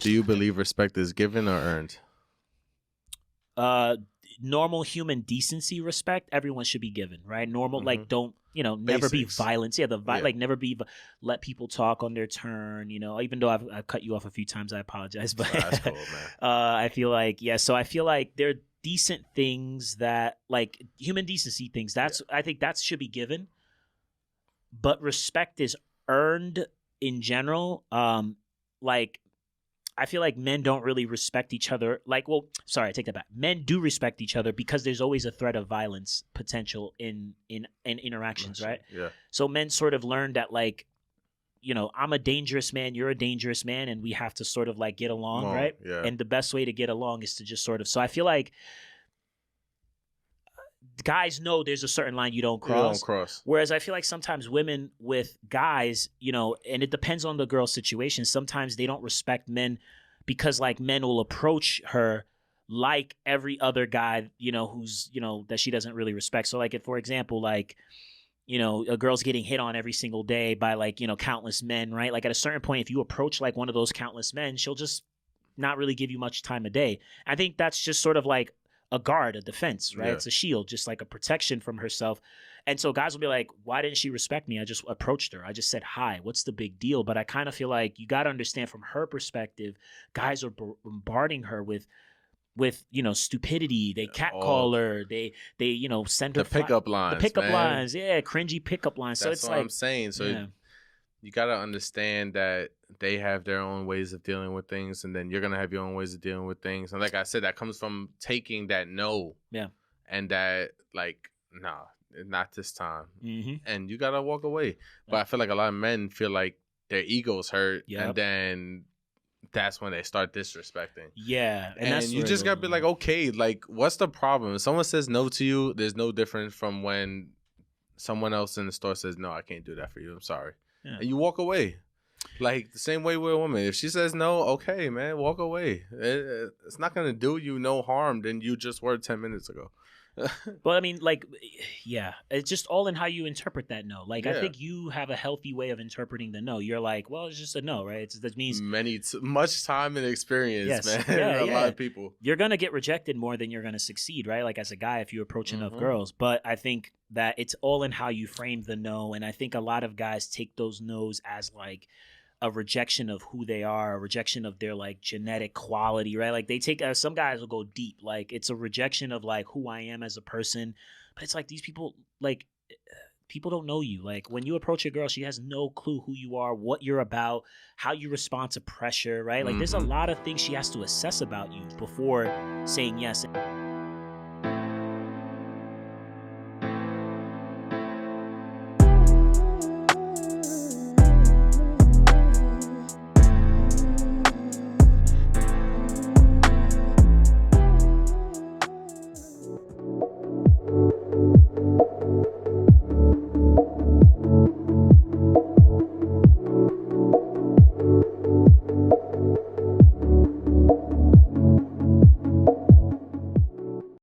Do you believe respect is given or earned? Normal human decency, respect, everyone should be given, right? Normal, like, don't, never be Basics. violence. Yeah, like, never be, let people talk on their turn, even though I've cut you off a few times, I apologize. But That's cool, man. I feel like, so I feel like there are decent things that, like, human decency things, I think that should be given. But respect is earned in general. Like, I feel like men don't really respect each other. Like, well, sorry, I take that back. Men do respect each other because there's always a threat of violence potential in interactions, right? Yeah. So men sort of learn that, like, I'm a dangerous man, you're a dangerous man, and we have to sort of, like, get along, right? Yeah. And the best way to get along is to just sort of. So I feel like guys know there's a certain line you don't cross. Whereas I feel like sometimes women with guys, and it depends on the girl's situation. Sometimes they don't respect men because, like, men will approach her like every other guy, who's, that she doesn't really respect. So, like, if, for example, like, a girl's getting hit on every single day by, like, countless men, right? Like, at a certain point, if you approach, like, one of those countless men, she'll just not really give you much time of day. I think that's just sort of like a guard, a defense, right? Yeah. It's a shield, just like a protection from herself. And so guys will be like, why didn't she respect me? I just approached her. I just said hi. What's the big deal? But I kind of feel like you got to understand from her perspective, guys are bombarding her with stupidity. They catcall her. They send her the pickup lines. The pickup lines. Yeah, cringy pickup lines. That's so it's what like I'm saying. So you got to understand that they have their own ways of dealing with things, and then you're going to have your own ways of dealing with things. And like I said, that comes from taking that no. Yeah. And that, like, nah, not this time. Mm-hmm. And you got to walk away. But I feel like a lot of men feel like their egos hurt. Yep. And then that's when they start disrespecting. Yeah. And that's you just got to be like, okay, like, what's the problem? If someone says no to you, there's no difference from when someone else in the store says, no, I can't do that for you. I'm sorry. Yeah. And you walk away. Like, the same way with a woman. If she says no, okay, man, walk away. It's not going to do you no harm than you just were 10 minutes ago. But I mean, like, yeah, it's just all in how you interpret that no. Like, I think you have a healthy way of interpreting the no. You're like, well, it's just a no, right? That means much time and experience, man. A lot of people. You're gonna get rejected more than you're gonna succeed, right? Like, as a guy, if you approach enough girls. But I think that it's all in how you frame the no, and I think a lot of guys take those no's as, like, a rejection of who they are, a rejection of their, like, genetic quality, right? Like, they take, some guys will go deep. Like, it's a rejection of, like, who I am as a person. But it's like, these people, like, people don't know you. Like, when you approach a girl, she has no clue who you are, what you're about, how you respond to pressure, right? Like, there's a lot of things she has to assess about you before saying yes.